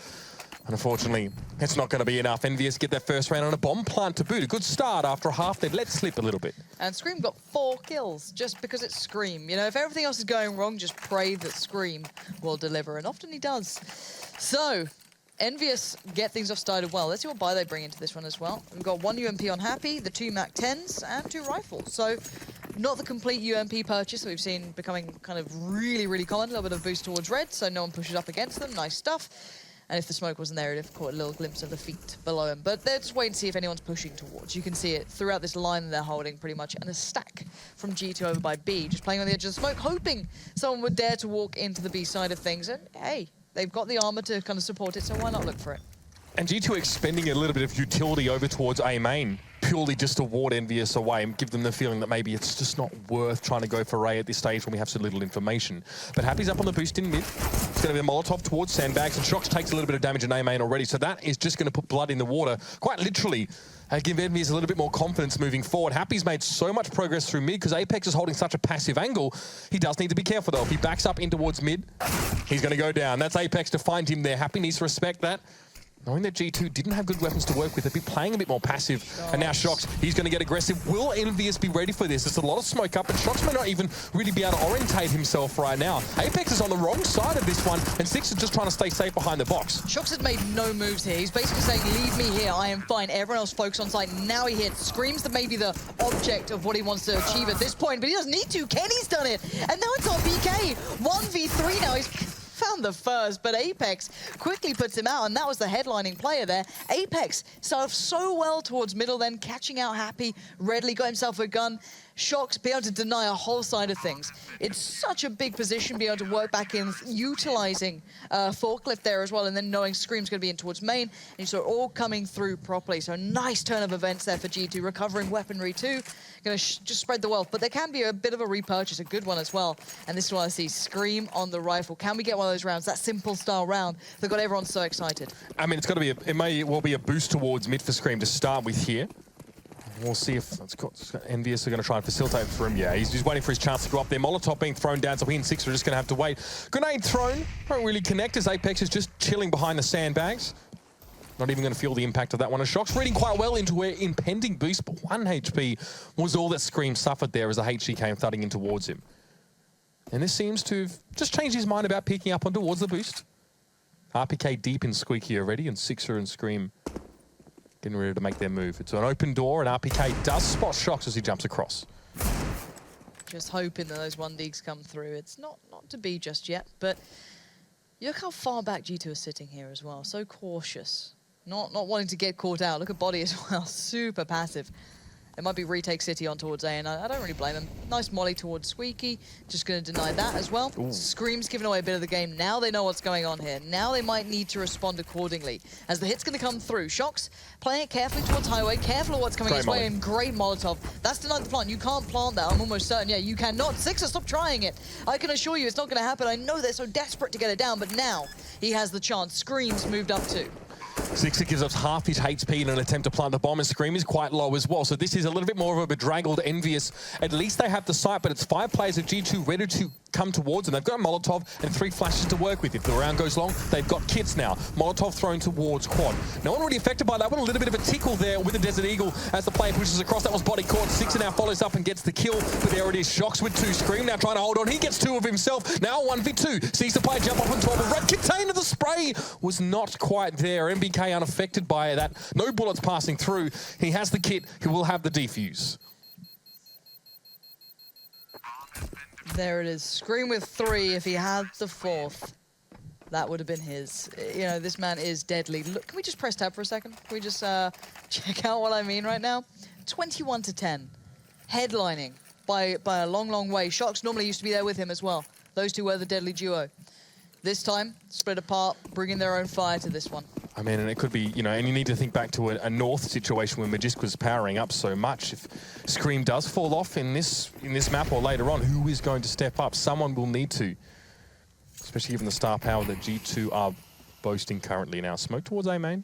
And unfortunately, it's not going to be enough. EnVyUs get their first round on a bomb plant to boot. A good start after a half. They'd let slip a little bit. And Scream got 4 kills just because it's Scream. You know, if everything else is going wrong, just pray that Scream will deliver. And often he does. So EnVyUs get things off started well. Let's see what buy they bring into this one as well. We've got 1 UMP on Happy, the 2 Mac 10s, and 2 rifles. So not the complete UMP purchase that we've seen becoming kind of really, really common. A little bit of boost towards red, so no one pushes up against them. Nice stuff. And if the smoke wasn't there, it'd have caught a little glimpse of the feet below him. But let's wait and see if anyone's pushing towards. You can see it throughout this line they're holding pretty much. And a stack from G2 over by B, just playing on the edge of the smoke, hoping someone would dare to walk into the B side of things. And hey, they've got the armor to kind of support it, so why not look for it? And G2 expending a little bit of utility over towards A main, purely just to ward EnVyUs away and give them the feeling that maybe it's just not worth trying to go for Ray at this stage when we have so little information. But Happy's up on the boost in mid. It's going to be a Molotov towards Sandbags, and Shox takes a little bit of damage in A main already, so that is just going to put blood in the water, quite literally. Give EnVyUs a little bit more confidence moving forward. Happy's made so much progress through mid because Apex is holding such a passive angle. He does need to be careful though. If he backs up in towards mid, he's going to go down. That's Apex to find him there. Happy needs to respect that. Knowing that G2 didn't have good weapons to work with, they'd be playing a bit more passive. And now Shox, he's going to get aggressive. Will EnVyUs be ready for this? There's a lot of smoke up, and Shox may not even really be able to orientate himself right now. Apex is on the wrong side of this one, and Six is just trying to stay safe behind the box. Shox has made no moves here. He's basically saying, leave me here, I am fine. Everyone else focus on site. Now he hits. Screams that may be the object of what he wants to achieve at this point, but he doesn't need to. Kenny's done it. And now it's on BK. 1v3 now. He's found the first, but Apex quickly puts him out, and that was the headlining player there. Apex started so well towards middle, then catching out Happy, readily got himself a gun. Shox be able to deny a whole side of things. It's such a big position, be able to work back in, utilizing forklift there as well, and then knowing Scream's going to be in towards main, and you saw it all coming through properly. So a nice turn of events there for G2, recovering weaponry too. Going to just spread the wealth, but there can be a bit of a repurchase, a good one as well. And this is what I see, Scream on the rifle. Can we get one of those rounds, that simple style round that got everyone so excited? I mean, it's got to be, it may well be a boost towards mid for Scream to start with here. We'll see if EnVyUs are going to try and facilitate for him. Yeah, he's waiting for his chance to go up there. Molotov being thrown down, so he and Six are just going to have to wait. Grenade thrown, won't really connect as Apex is just chilling behind the sandbags. Not even going to feel the impact of that one. And Shox reading quite well into an impending boost, but 1 HP was all that Scream suffered there as a HG came thudding in towards him. And this seems to have just changed his mind about picking up on towards the boost. RPK deep in Squeaky already, and Sixer and Scream getting ready to make their move. It's an open door, and RPK does spot Shox as he jumps across. Just hoping that those 1Ds come through. It's not to be just yet, but look how far back G2 is sitting here as well. So cautious. Not wanting to get caught out. Look at Body as well. Super passive. It might be retake City on towards A, and I don't really blame him. Nice molly towards Squeaky. Just going to deny that as well. Ooh. Scream's giving away a bit of the game. Now they know what's going on here. Now they might need to respond accordingly. As the hit's going to come through. Shox playing it carefully towards Highway. Careful of what's coming his way, and great Molotov. That's denied the plant. You can't plant that. I'm almost certain. Yeah, you cannot. Sixer, stop trying it. I can assure you it's not going to happen. I know they're so desperate to get it down, but now he has the chance. Scream's moved up too. Sixer gives us half his HP in an attempt to plant the bomb, and Scream is quite low as well. So this is a little bit more of a bedraggled EnVyUs. At least they have the site, but it's 5 players of G2 ready to come towards them. They've got a Molotov and 3 flashes to work with. If the round goes long, they've got kits now. Molotov thrown towards Quad. No one really affected by that one. A little bit of a tickle there with the Desert Eagle as the player pushes across. That was body caught. Sixer now follows up and gets the kill, but there it is. Shox with 2. Scream now trying to hold on. He gets 2 of himself. Now 1v2. Sees the player jump up on top. A red container. The spray was not quite there. MBK unaffected by that. No bullets passing through. He has the kit. He will have the defuse. There it is. Scream with 3. If he had the 4th, that would have been his. You know, this man is deadly. Look, can we just press tab for a second? Can we just check out what I mean right now? 21-10. Headlining by a long, long way. Shox normally used to be there with him as well. Those two were the deadly duo. This time, split apart, bringing their own fire to this one. I mean, and it could be, you know, and you need to think back to a North situation where Magisk was powering up so much. If Scream does fall off in this map or later on, who is going to step up? Someone will need to, especially given the star power that G2 are boasting currently now. Smoke towards A main,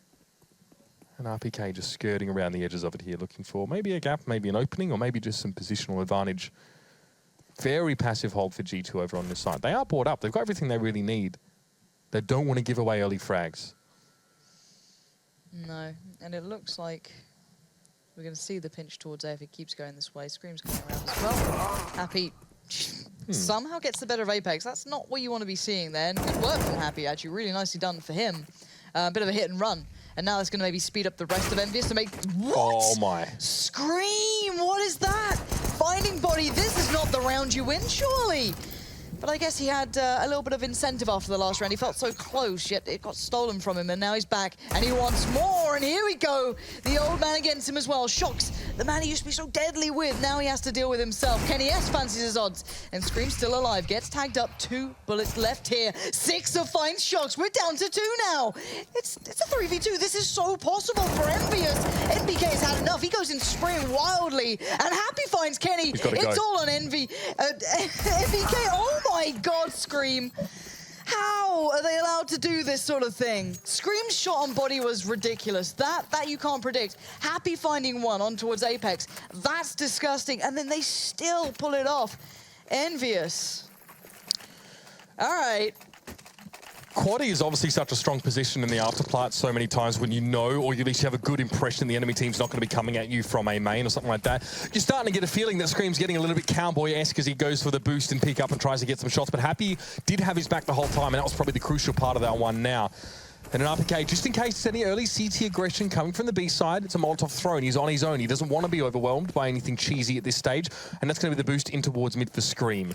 and RPK just skirting around the edges of it here, looking for maybe a gap, maybe an opening, or maybe just some positional advantage. Very passive hold for G2 over on this side. They are brought up. They've got everything they really need. They don't want to give away early frags. No, and it looks like we're going to see the pinch towards A if it keeps going this way. Scream's coming around as well. Happy somehow gets the better of Apex. That's not what you want to be seeing there. And good work from Happy, actually. Really nicely done for him. A bit of a hit and run. And now that's going to maybe speed up the rest of EnVyUs to make... What? Oh, my. Scream! What is that? Finding Body, this is not the round you win, surely. But I guess he had a little bit of incentive after the last round. He felt so close, yet it got stolen from him, and now he's back, and he wants more, and here we go. The old man against him as well. Shox, the man he used to be so deadly with, now he has to deal with himself. Kenny S fancies his odds, and Scream's still alive. Gets tagged up, 2 bullets left here. Sixer finds Shox. We're down to 2 now. It's a 3v2. This is so possible for EnVyUs. NBK has had enough. He goes in spraying wildly, and Happy finds Kenny. It's all on Envy. NBK, oh my god, Scream. How are they allowed to do this sort of thing? Scream's shot on body was ridiculous. That you can't predict. Happy finding one on towards Apex. That's disgusting. And then they still pull it off. EnVyUs. All right. Quaddy is obviously such a strong position in the afterplat so many times when you know, or you at least have a good impression the enemy team's not going to be coming at you from a main or something like that. You're starting to get a feeling that Scream's getting a little bit cowboy-esque as he goes for the boost and pick up and tries to get some shots. But Happy did have his back the whole time, and that was probably the crucial part of that one now. And an RPK, just in case there's any early CT aggression coming from the B side, it's a Molotov throw, and he's on his own. He doesn't want to be overwhelmed by anything cheesy at this stage, and that's going to be the boost in towards mid for Scream.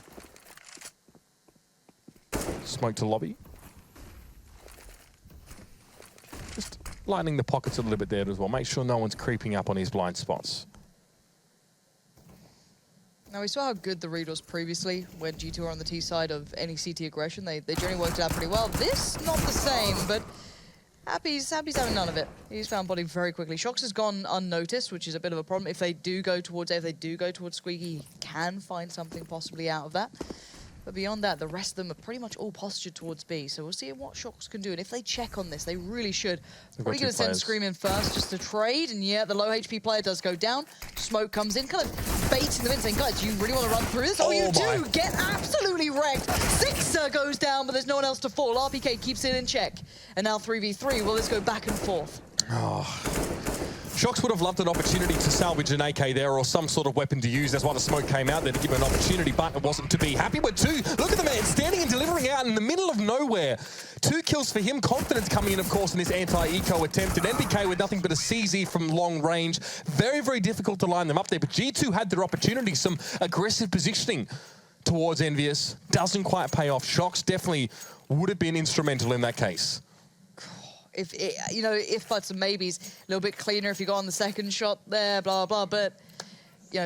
Smoke to lobby. Just lightening the pockets a little bit there as well. Make sure no one's creeping up on his blind spots. Now, we saw how good the read was previously when G2 were on the T side of any CT aggression. They generally worked it out pretty well. This, not the same, but Happy's having none of it. He's found body very quickly. Shox has gone unnoticed, which is a bit of a problem. If they do go towards Squeaky, he can find something possibly out of that. But beyond that, the rest of them are pretty much all postured towards B. So we'll see what Shox can do. And if they check on this, they really should. Probably going to send Scream in first just to trade. And yeah, the low HP player does go down. Smoke comes in, kind of baiting them in, saying, guys, do you really want to run through this? Oh, you do! Get absolutely wrecked. Sixer goes down, but there's no one else to fall. RPK keeps it in check. And now 3v3. Will this go back and forth? Oh. Shox would have loved an opportunity to salvage an AK there or some sort of weapon to use. That's why the smoke came out there to give him an opportunity, but it wasn't to be. Happy with two. Look at the man standing and delivering out in the middle of nowhere. 2 kills for him. Confidence coming in, of course, in this anti-eco attempt. And NBK with nothing but a CZ from long range. Very, very difficult to line them up there. But G2 had their opportunity. Some aggressive positioning towards EnVyUs. Doesn't quite pay off. Shox definitely would have been instrumental in that case. If buts and maybes, a little bit cleaner if you got on the second shot there, blah, blah, but,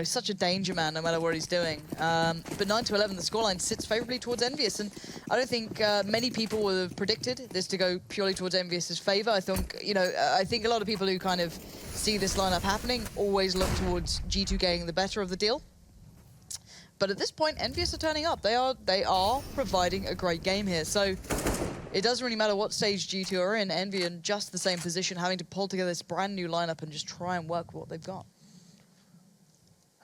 such a danger man no matter what he's doing. But 9-11, the scoreline sits favorably towards EnVyUs, and I don't think many people would have predicted this to go purely towards EnVyUs' favor. I think, I think a lot of people who kind of see this lineup happening always look towards G2 getting the better of the deal. But at this point, EnVyUs are turning up. They are providing a great game here, so it doesn't really matter what stage G2 are in. Envy in just the same position, having to pull together this brand new lineup and just try and work with what they've got.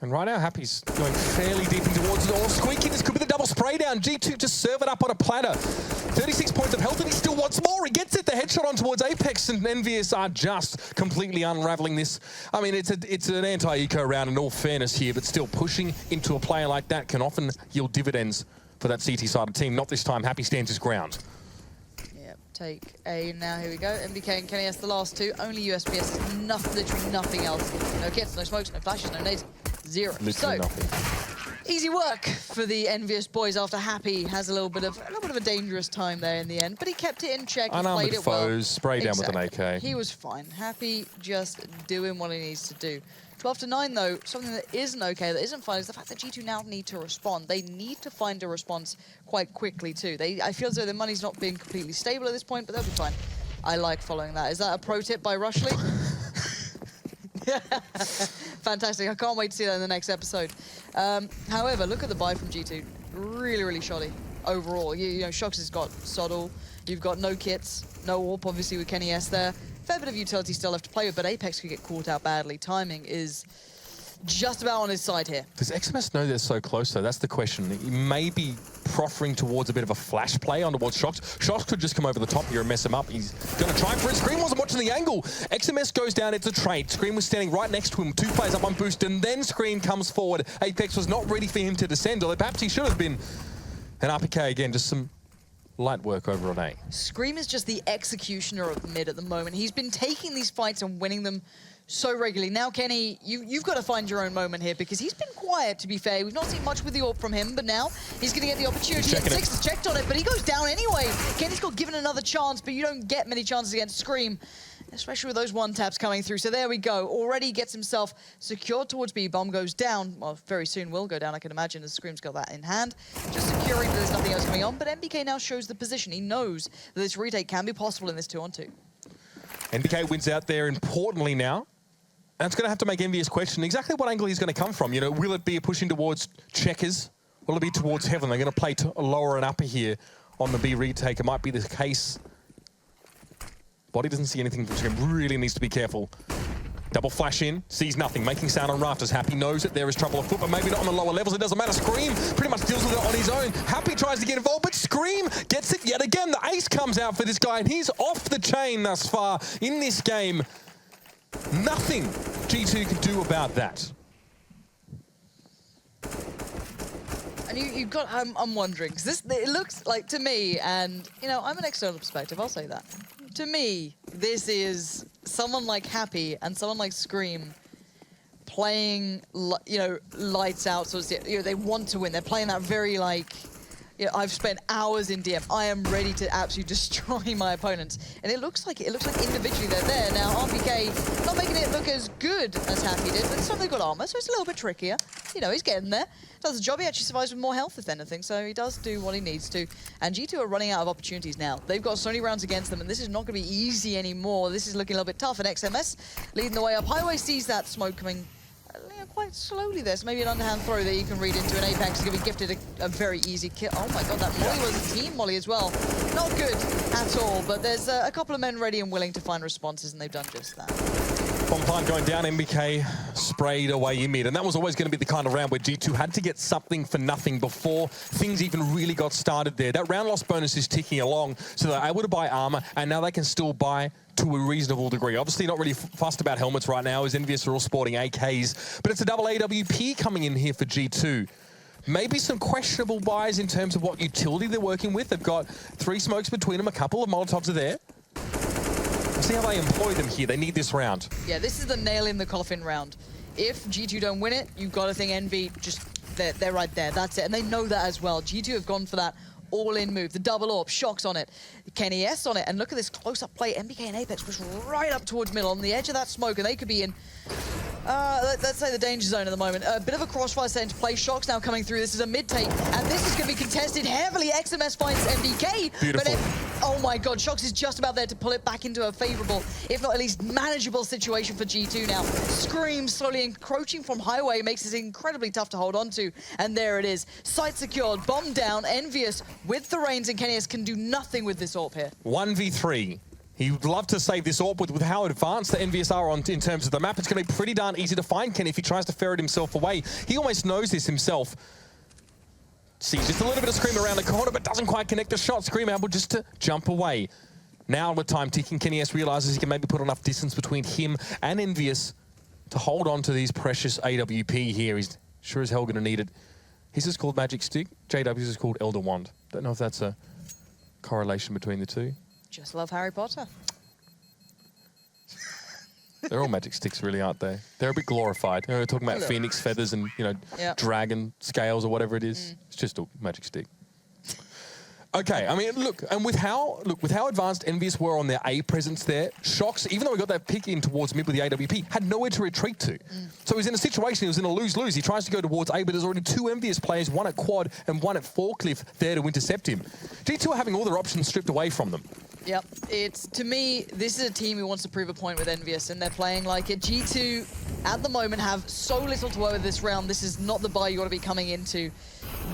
And right now, Happy's going fairly deep in towards it all. Squeaky, this could be the double spray down. G2 just serve it up on a platter. 36 points of health, and he still wants more. He gets it, the headshot on towards Apex, and EnVyUs are just completely unraveling this. I mean, it's an anti-eco round in all fairness here, but still pushing into a player like that can often yield dividends for that CT-sided team. Not this time. Happy stands his ground. Take A now, here we go. MBK and Kenny S, the last two. Only USPS, literally nothing else. No kits, no smokes, no flashes, no nades, zero. Literally nothing. Easy work for the EnVyUs boys after Happy has a little bit of a dangerous time there in the end, but he kept it in check. He played it well. Spray down with an AK. He was fine. Happy just doing what he needs to do. 12-9 though, something that isn't okay, that isn't fine, is the fact that G2 now need to respond. They need to find a response quite quickly too. I feel as though their money's not being completely stable at this point, but they'll be fine. I like following that. Is that a pro tip by Rushley? Fantastic. I can't wait to see that in the next episode. However, look at the buy from G2. Really, really shoddy overall. You know, Shox has got Soddle. You've got no kits, no AWP, obviously, with Kenny S there. Fair bit of utility still left to play with, but Apex could get caught out badly. Timing is just about on his side here. Does XMS know they're so close, though? That's the question. He may be proffering towards a bit of a flash play on towards Shox. Shox could just come over the top here and mess him up. He's going to try for it. Scream wasn't watching the angle. XMS goes down. It's a trade. Scream was standing right next to him. 2 players up on boost, and then Scream comes forward. Apex was not ready for him to descend, although perhaps he should have been. And RPK, again, just some light work over on A. Scream is just the executioner of mid at the moment. He's been taking these fights and winning them so regularly. Now, Kenny, you've got to find your own moment here because he's been quiet, to be fair. We've not seen much with the AWP from him, but now he's going to get the opportunity. Six has checked on it, but he goes down anyway. Kenny's got given another chance, but you don't get many chances against Scream, especially with those one taps coming through. So there we go. Already gets himself secured towards B. Bomb goes down. Well, very soon will go down, I can imagine, as Scream's got that in hand. Just securing that there's nothing else coming on, but NBK now shows the position. He knows that this retake can be possible in this 2-on-2. NBK wins out there importantly now. And it's going to have to make EnVyUs question exactly what angle he's going to come from. You know, will it be a pushing towards checkers? Will it be towards heaven? They're going to play lower and upper here on the B retake. It might be the case. Body doesn't see anything from Scream. Really needs to be careful. Double flash in, sees nothing, making sound on rafters. Happy knows it, there is trouble afoot, but maybe not on the lower levels. It doesn't matter. Scream pretty much deals with it on his own. Happy tries to get involved, but Scream gets it yet again. The ace comes out for this guy, and he's off the chain thus far in this game. Nothing G2 can do about that. And you've got, I'm wondering, because it looks like to me, and you know, I'm an external perspective, I'll say that. To me, this is someone like Happy and someone like Scream playing, you know, lights out. So you know, they want to win. They're playing that very like, you know, I've spent hours in DM. I am ready to absolutely destroy my opponents. And it looks like individually they're there. Now RPK not making it look as good as Happy did, but this time they've got armor, so it's a little bit trickier. You know, he's getting there. Does the job. He actually survives with more health, if anything, so he does do what he needs to. And G2 are running out of opportunities now. They've got so many rounds against them, and this is not going to be easy anymore. This is looking a little bit tough, and XMS leading the way up. Highway sees that smoke coming quite slowly there, so maybe an underhand throw that you can read into an Apex is going to be gifted a very easy kill. Oh my god, that molly was a team molly as well. Not good at all, but there's a couple of men ready and willing to find responses, and they've done just that. Bomb plant going down, MBK sprayed away in mid, and that was always going to be the kind of round where G2 had to get something for nothing before things even really got started there. That round loss bonus is ticking along, so they're able to buy armor, and now they can still buy to a reasonable degree. Obviously not really fussed about helmets right now, as EnVyUs are all sporting AKs, but it's a double AWP coming in here for G2. Maybe some questionable buys in terms of what utility they're working with. They've got 3 smokes between them, a couple of Molotovs are there. We'll see how they employ them here. They need this round. Yeah, this is the nail in the coffin round. If G2 don't win it, you've got to think Envy just, they're right there. That's it. And they know that as well. G2 have gone for that all-in move. The double AWP, Shocks on it, Kenny S on it, and look at this close-up play. MBK and Apex push right up towards middle on the edge of that smoke, and they could be in, let's say, the danger zone at the moment. A bit of a crossfire set into play. Shocks now coming through. This is a mid-take, and this is going to be contested heavily. XMS finds MBK. Beautiful. But oh my god, Shocks is just about there to pull it back into a favorable, if not at least manageable situation for G2 now. Scream slowly encroaching from Highway makes it incredibly tough to hold on to, and there it is. Site secured, bomb down, EnVyUs with the reins, and Kenny S can do nothing with this AWP here. 1v3. He would love to save this AWP with how advanced the EnVyUs are in terms of the map. It's going to be pretty darn easy to find Kenny if he tries to ferret himself away. He almost knows this himself. Sees just a little bit of Scream around the corner, but doesn't quite connect the shot. Scream able just to jump away. Now with time ticking, Kenny S realizes he can maybe put enough distance between him and EnVyUs to hold on to these precious AWP here. He's sure as hell going to need it. His is called Magic Stick. JW's is called Elder Wand. Don't know if that's a correlation between the two. Just love Harry Potter. They're all magic sticks, really, aren't they? They're a bit glorified. You know, we're talking about phoenix feathers and, you know, dragon scales or whatever it is. It's just a magic stick. Okay, I mean, look, and with how advanced EnVyUs were on their A presence there, Shocks, even though he got that pick in towards mid with the AWP, had nowhere to retreat to. So he was in a situation, he was in a lose-lose. He tries to go towards A, but there's already 2 EnVyUs players, one at quad and one at forklift there to intercept him. G2 are having all their options stripped away from them. Yep, it's, to me, this is a team who wants to prove a point with EnVyUs, and they're playing like it. G2, at the moment, have so little to work with this round. This is not the buy you want to be coming into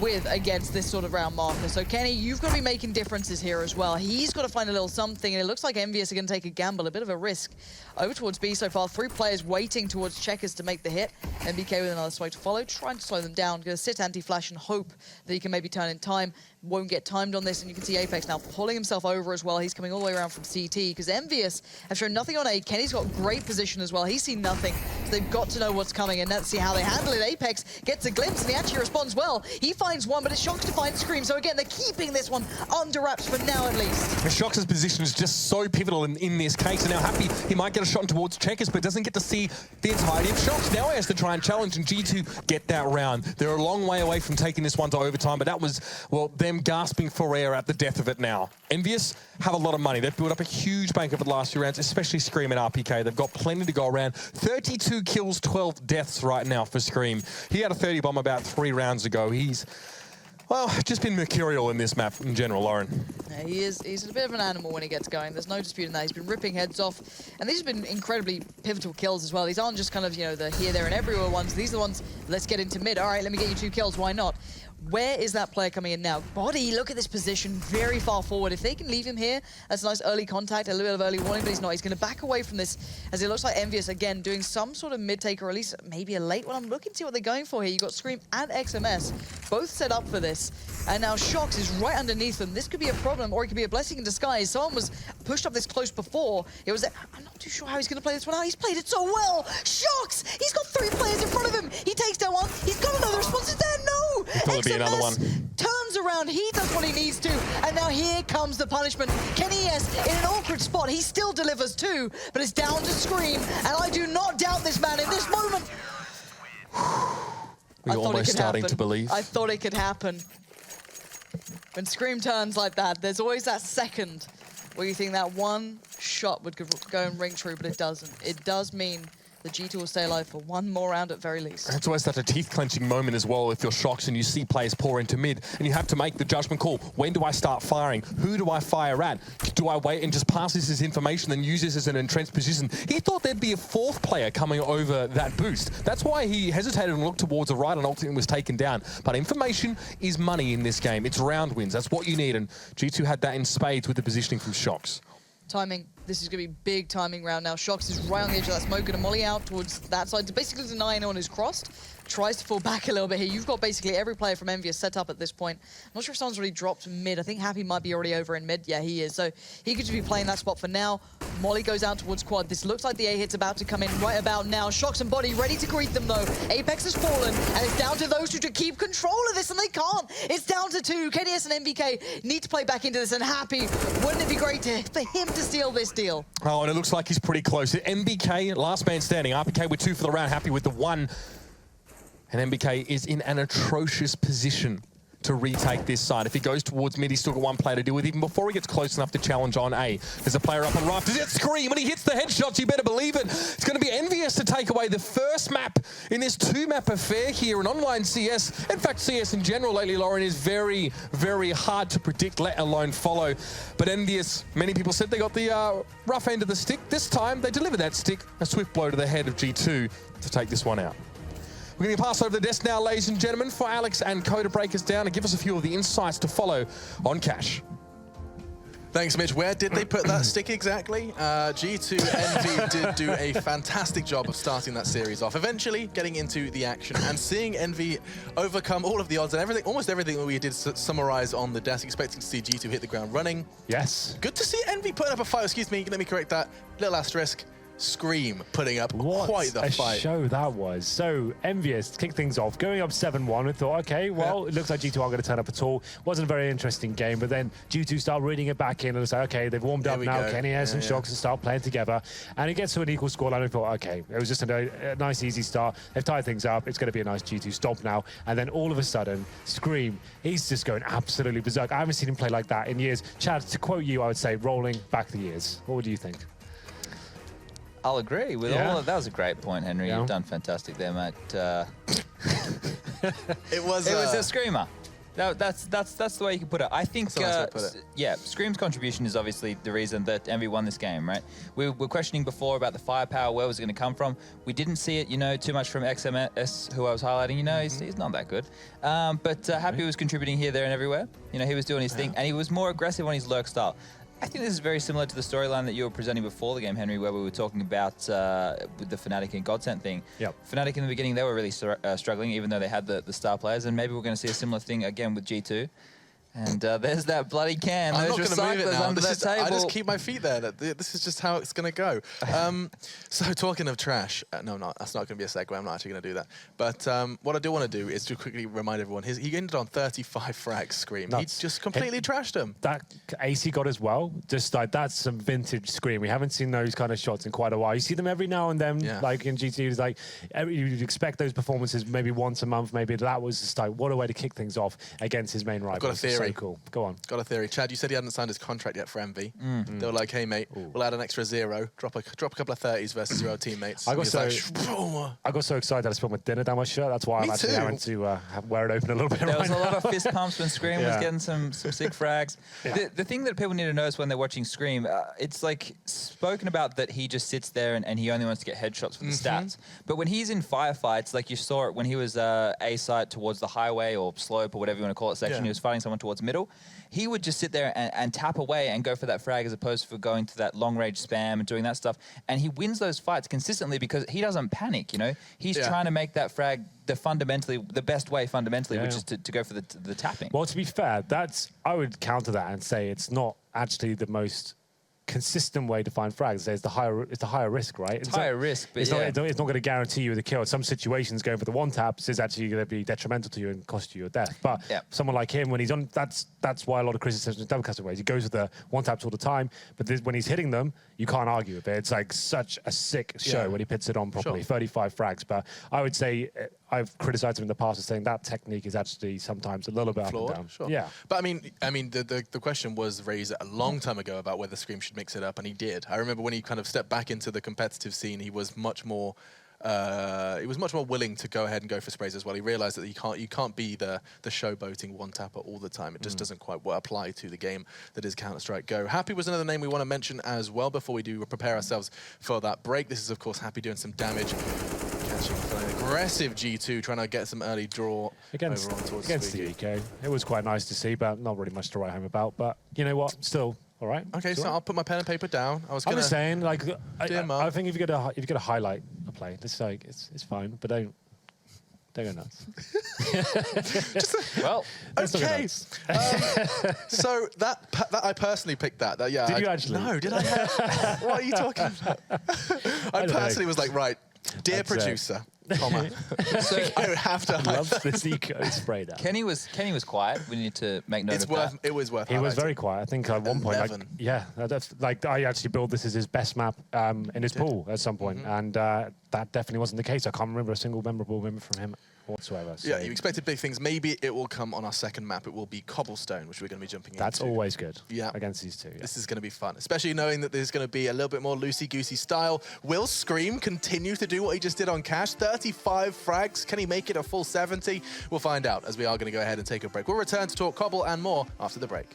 with against this sort of round marker. So Kenny, you've got to be making differences here as well. He's got to find a little something, and it looks like EnVyUs are going to take a gamble, a bit of a risk over towards B so far. 3 players waiting towards checkers to make the hit. MBK with another smoke to follow, trying to slow them down. Going to sit anti-flash and hope that he can maybe turn in time. Won't get timed on this, and you can see Apex now pulling himself over as well. He's coming all the way around from CT, because EnVyUs have shown nothing on A. Kenny's got great position as well. He's seen nothing, so they've got to know what's coming, and let's see how they handle it. Apex gets a glimpse, and he actually responds well. He finds one, but it's Shocks to find Scream, so again, they're keeping this one under wraps for now at least. Shocks' position is just so pivotal in this case, and now Happy, he might get a shot towards checkers, but doesn't get to see the entirety of Shocks. Now he has to try and challenge, and G2 get that round. They're a long way away from taking this one to overtime, but that was, well, them gasping for air at the death of it now. EnVyUs have a lot of money. They've built up a huge bank over the last few rounds, especially Scream and RPK. They've got plenty to go around. 32 kills, 12 deaths right now for Scream. He had a 30 bomb about 3 rounds ago. He's, well, just been mercurial in this map in general, Lauren. Yeah. Yeah, he's a bit of an animal when he gets going. There's no disputing that. He's been ripping heads off. And these have been incredibly pivotal kills as well. These aren't just kind of, you know, the here, there, and everywhere ones. These are the ones, let's get into mid. All right, let me get you 2 kills. Why not? Where is that player coming in now? Body, look at this position, very far forward. If they can leave him here, that's a nice early contact, a little bit of early warning, but he's not. He's going to back away from this, as it looks like EnVyUs, again, doing some sort of mid-take, or at least maybe a late one. I'm looking to see what they're going for here. You've got Scream and XMS, both set up for this. And now Shox is right underneath them. This could be a problem, or it could be a blessing in disguise. Someone was pushed up this close before. It was, I'm not too sure how he's going to play this one out. He's played it so well. Shox! He's got 3 players in front of him. He takes down one. He's got another response. Is there? No! Thought it'd be another one. Turns around, he does what he needs to, and now here comes the punishment. KennyS in an awkward spot. He still delivers 2, but it's down to Scream, and I do not doubt this man in this moment. We're almost starting to believe. I thought it could happen. When Scream turns like that, there's always that second where you think that one shot would go and ring true, but it doesn't. It does mean the G2 will stay alive for 1 more round at very least. It's always such a teeth-clenching moment as well if you're Shox and you see players pour into mid and you have to make the judgment call. When do I start firing? Who do I fire at? Do I wait and just pass this as information and use this as an entrenched position? He thought there'd be a 4th player coming over that boost. That's why he hesitated and looked towards the right and ultimately was taken down. But information is money in this game. It's round wins. That's what you need. And G2 had that in spades with the positioning from Shox. Timing. This is going to be big timing round now. Shox is right on the edge of that smoke, going to molly out towards that side to basically deny anyone who's crossed. Tries to fall back a little bit here. You've got basically every player from EnVyUs set up at this point. I'm not sure if someone's already dropped mid. I think Happy might be already over in mid. Yeah, he is. So he could just be playing that spot for now. Molly goes out towards quad. This looks like the A hit's about to come in right about now. Shox and Body ready to greet them though. Apex has fallen, and it's down to those 2 to keep control of this, and they can't. It's down to 2. KennyS and MBK need to play back into this, and Happy, wouldn't it be great for him to steal this deal? Oh, and it looks like he's pretty close. MBK, last man standing. RPK with 2 for the round, Happy with the 1. And MBK is in an atrocious position to retake this side. If he goes towards mid, he's still got 1 player to deal with. Even before he gets close enough to challenge on A, there's a player up on rafters. It's Scream, and he hits the headshots. You better believe it. It's going to be EnVyUs to take away the first map in this 2-map affair here in online CS. In fact, CS in general lately, Lauren, is very, very hard to predict, let alone follow. But EnVyUs, many people said they got the rough end of the stick. This time, they delivered that stick. A swift blow to the head of G2 to take this one out. We're going to pass over the desk now, ladies and gentlemen, for Alex and Co to break us down and give us a few of the insights to follow on Cash. Thanks, Mitch. Where did they put that stick exactly? G2 EnVy did do a fantastic job of starting that series off, eventually getting into the action and seeing EnVy overcome all of the odds and everything, almost everything that we did summarize on the desk, expecting to see G2 hit the ground running. Yes. Good to see EnVy putting up a fight. Excuse me, let me correct that. Little asterisk. Scream putting up quite the fight. What a show that was. So EnVyUs kicked things off, going up 7-1. We thought, okay, well, it looks like G2 aren't going to turn up at all. Wasn't a very interesting game, but then G2 start reading it back in and say, okay, they've warmed up now. KennyS and Shox and start playing together. And it gets to an equal scoreline. We thought, okay, it was just a nice, easy start. They've tied things up. It's going to be a nice G2 stomp now. And then all of a sudden, Scream, he's just going absolutely berserk. I haven't seen him play like that in years. Chad, to quote you, I would say, rolling back the years. What would you think? I'll agree with all of that. Was a great point, Henry. Yeah. You've done fantastic there, mate. It was a screamer. That's the way you can put it. I think, yeah, Scream's contribution is obviously the reason that EnVy won this game, right? We were questioning before about the firepower, where was it going to come from? We didn't see it, you know, too much from XMS, who I was highlighting. You know, he's not that good. But Happy was contributing here, there, and everywhere. You know, he was doing his thing, and he was more aggressive on his lurk style. I think this is very similar to the storyline that you were presenting before the game, Henry, where we were talking about with the Fnatic and Godsent thing. Yep. Fnatic in the beginning, they were really struggling, even though they had the star players, and maybe we're going to see a similar thing again with G2. And there's that bloody can. I'm not Those going to move it now. under that table. I just keep my feet there. This is just how it's going to go. So talking of trash, no, that's not going to be a segue. I'm not actually going to do that. But what I do want to do is to quickly remind everyone, he ended on 35 frags, Scream. He just completely trashed him. That ace he got as well, just like, that's some vintage Scream. We haven't seen those kind of shots in quite a while. You see them every now and then, like in GT, it's like, you'd expect those performances maybe once a month, maybe that was just like, what a way to kick things off against his main rival. I've got a theory. theory. So cool. Go on. Got a theory. Chad, you said he hadn't signed his contract yet for Envy. They were like, hey, mate, we'll add an extra 0, drop a couple of 30s versus your old teammates. I got so like, excited I spilled my dinner down my shirt. That's why I'm actually having to wear it open a little bit. There was right a now. lot of fist pumps when Scream was getting some sick frags. Yeah. The thing that people need to notice when they're watching Scream, it's like spoken about that he just sits there and he only wants to get headshots for the stats. But when he's in firefights, like you saw it when he was A-site towards the highway or slope or whatever you want to call it section, he was fighting someone towards middle. He would just sit there and tap away and go for that frag as opposed to going to that long range spam and doing that stuff. And he wins those fights consistently because he doesn't panic, you know? He's trying to make that frag the best way fundamentally, which is to go for the tapping. Well, to be fair, I would counter that and say it's not actually the most consistent way to find frags. It's the higher risk, right? It's higher risk, but it's not going to guarantee you the kill. In some situations, going for the one taps is actually going to be detrimental to you and cost you your death. But someone like him, when he's on, that's why a lot of criticism is double castaways. He goes with the one taps all the time, but when he's hitting them, you can't argue with it. It's like such a sick show when he puts it on properly. 35 frags, but I would say I've criticised him in the past as saying that technique is actually sometimes a little bit flawed. Up and down. Sure. Yeah, but I mean, the question was raised a long time ago about whether Scream should mix it up, and he did. I remember when he kind of stepped back into the competitive scene, he was much more willing to go ahead and go for sprays as well. He realised that you can't be the showboating one tapper all the time. It just doesn't quite apply to the game that is Counter-Strike Go. Happy was another name we want to mention as well before we do prepare ourselves for that break. This is of course Happy doing some damage. Catching an aggressive G2, trying to get some early draw against the EK. It was quite nice to see, but not really much to write home about. But you know what? Still, all right. Okay, so I'll put my pen and paper down. I'm just saying, like, I think if you're gonna highlight a play, it's like it's fine, but don't go nuts. Well, okay. So that I personally picked that. Did you actually? No, did I? What are you talking about? I personally was like, right, dear producer, comma. So I would have to. Love this eco spray down. Kenny was quiet. We need to make note of that. It was worth. He was very quiet. I think at one point, I actually built this as his best map in his pool at some point, and that definitely wasn't the case. I can't remember a single memorable moment from him whatsoever. So. Yeah, you expected big things. Maybe it will come on our second map. It will be Cobblestone, which we're going to be jumping into. That's always good. Yeah, against these two. Yeah. This is going to be fun, especially knowing that there's going to be a little bit more loosey-goosey style. Will Scream continue to do what he just did on Cash? 35 frags. Can he make it a full 70? We'll find out as we are going to go ahead and take a break. We'll return to talk Cobble and more after the break.